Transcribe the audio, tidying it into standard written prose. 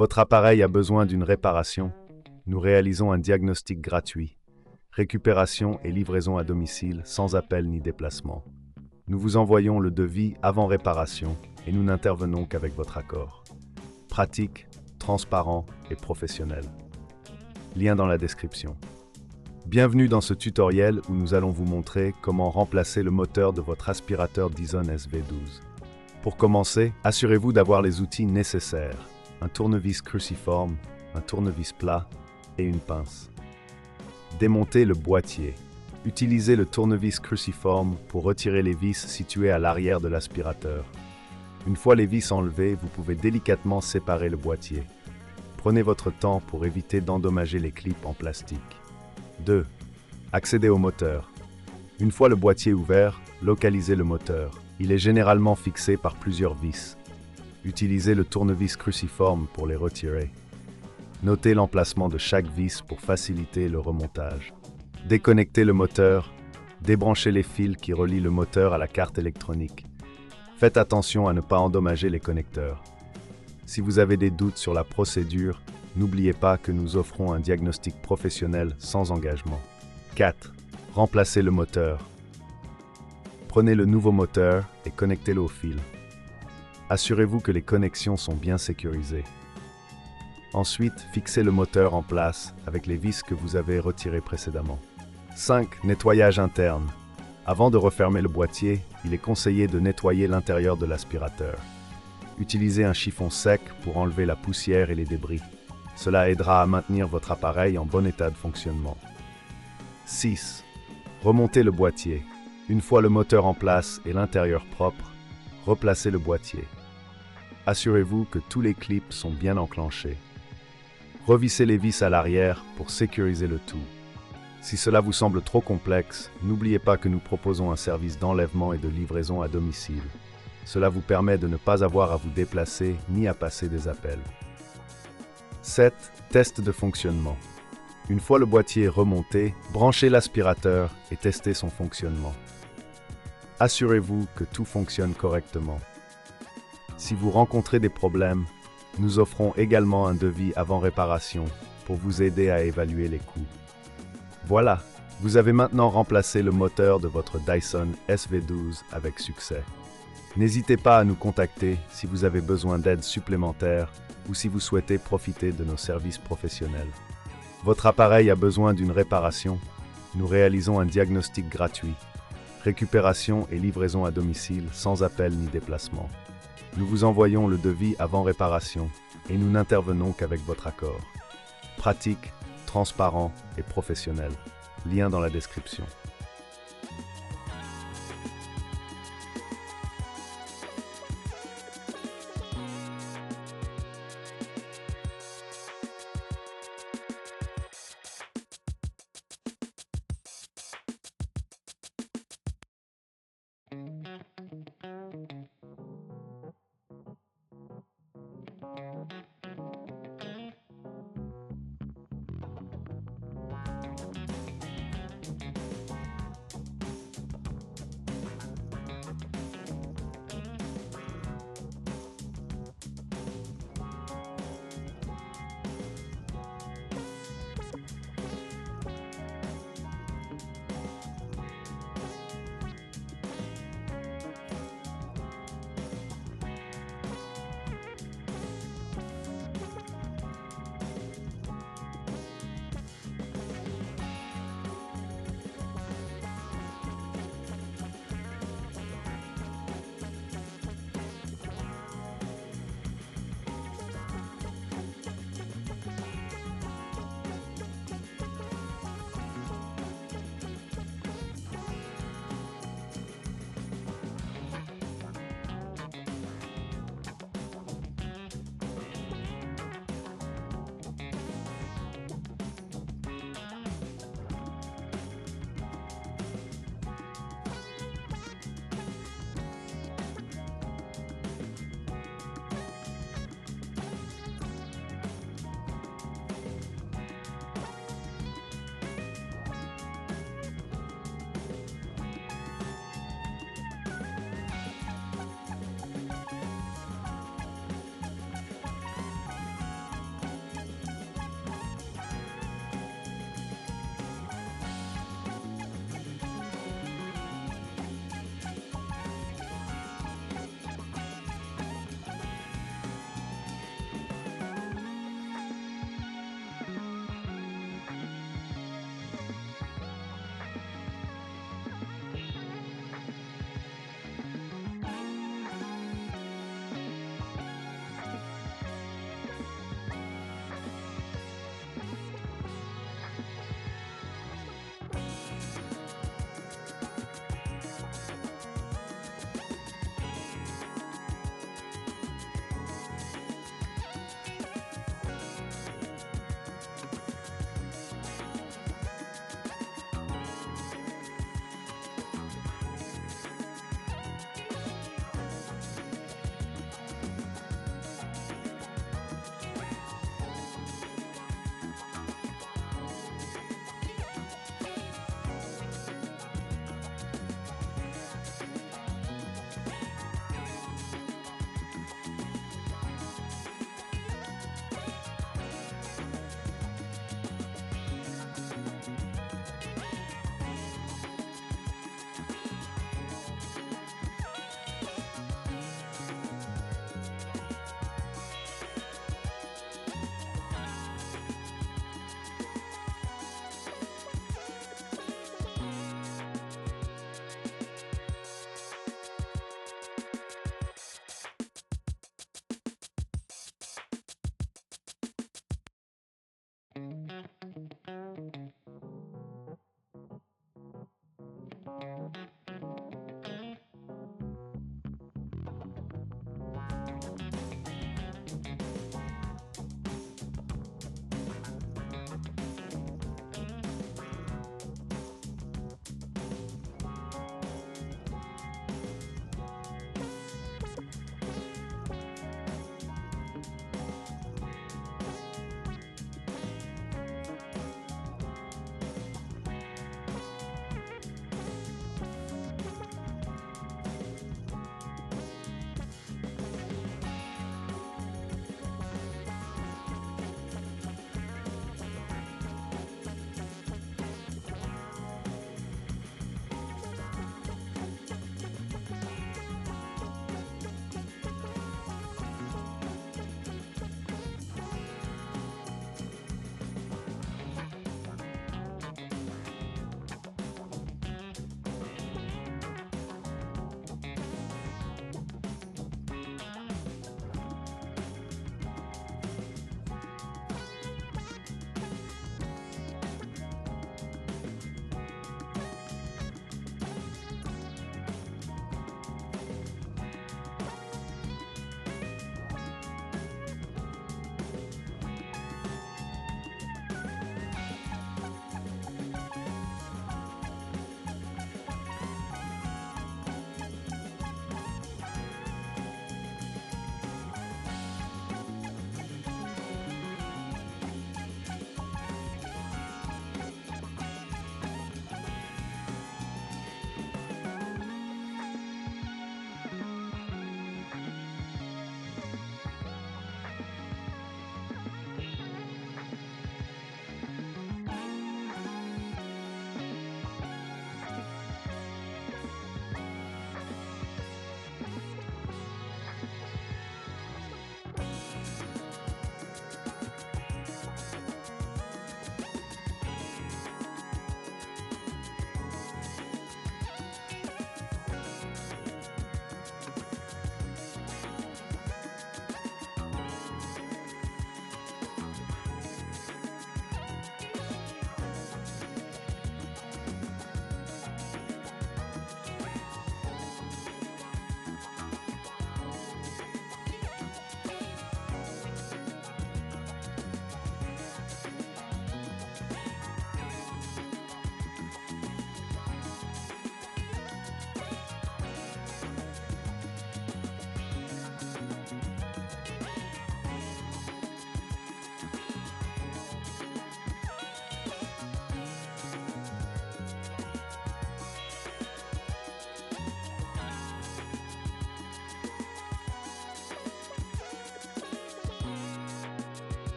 Votre appareil a besoin d'une réparation. Nous réalisons un diagnostic gratuit. Récupération et livraison à domicile sans appel ni déplacement. Nous vous envoyons le devis avant réparation et nous n'intervenons qu'avec votre accord. Pratique, transparent et professionnel. Lien dans la description. Bienvenue dans ce tutoriel où nous allons vous montrer comment remplacer le moteur de votre aspirateur Dyson SV12. Pour commencer, assurez-vous d'avoir les outils nécessaires. Un tournevis cruciforme, un tournevis plat et une pince. Démontez le boîtier. Utilisez le tournevis cruciforme pour retirer les vis situées à l'arrière de l'aspirateur. Une fois les vis enlevées, vous pouvez délicatement séparer le boîtier. Prenez votre temps pour éviter d'endommager les clips en plastique. 2. Accédez au moteur. Une fois le boîtier ouvert, localisez le moteur. Il est généralement fixé par plusieurs vis. Utilisez le tournevis cruciforme pour les retirer. Notez l'emplacement de chaque vis pour faciliter le remontage. Déconnectez le moteur. Débranchez les fils qui relient le moteur à la carte électronique. Faites attention à ne pas endommager les connecteurs. Si vous avez des doutes sur la procédure, n'oubliez pas que nous offrons un diagnostic professionnel sans engagement. 4. Remplacez le moteur. Prenez le nouveau moteur et connectez-le au fil. Assurez-vous que les connexions sont bien sécurisées. Ensuite, fixez le moteur en place avec les vis que vous avez retirées précédemment. 5. Nettoyage interne. Avant de refermer le boîtier, il est conseillé de nettoyer l'intérieur de l'aspirateur. Utilisez un chiffon sec pour enlever la poussière et les débris. Cela aidera à maintenir votre appareil en bon état de fonctionnement. 6. Remontez le boîtier. Une fois le moteur en place et l'intérieur propre, replacez le boîtier. Assurez-vous que tous les clips sont bien enclenchés. Revissez les vis à l'arrière pour sécuriser le tout. Si cela vous semble trop complexe, n'oubliez pas que nous proposons un service d'enlèvement et de livraison à domicile. Cela vous permet de ne pas avoir à vous déplacer ni à passer des appels. 7. Test de fonctionnement. Une fois le boîtier remonté, branchez l'aspirateur et testez son fonctionnement. Assurez-vous que tout fonctionne correctement. Si vous rencontrez des problèmes, nous offrons également un devis avant réparation pour vous aider à évaluer les coûts. Voilà, vous avez maintenant remplacé le moteur de votre Dyson SV12 avec succès. N'hésitez pas à nous contacter si vous avez besoin d'aide supplémentaire ou si vous souhaitez profiter de nos services professionnels. Votre appareil a besoin d'une réparation. Nous réalisons un diagnostic gratuit. Récupération et livraison à domicile sans appel ni déplacement. Nous vous envoyons le devis avant réparation et nous n'intervenons qu'avec votre accord. Pratique, transparent et professionnel. Lien dans la description.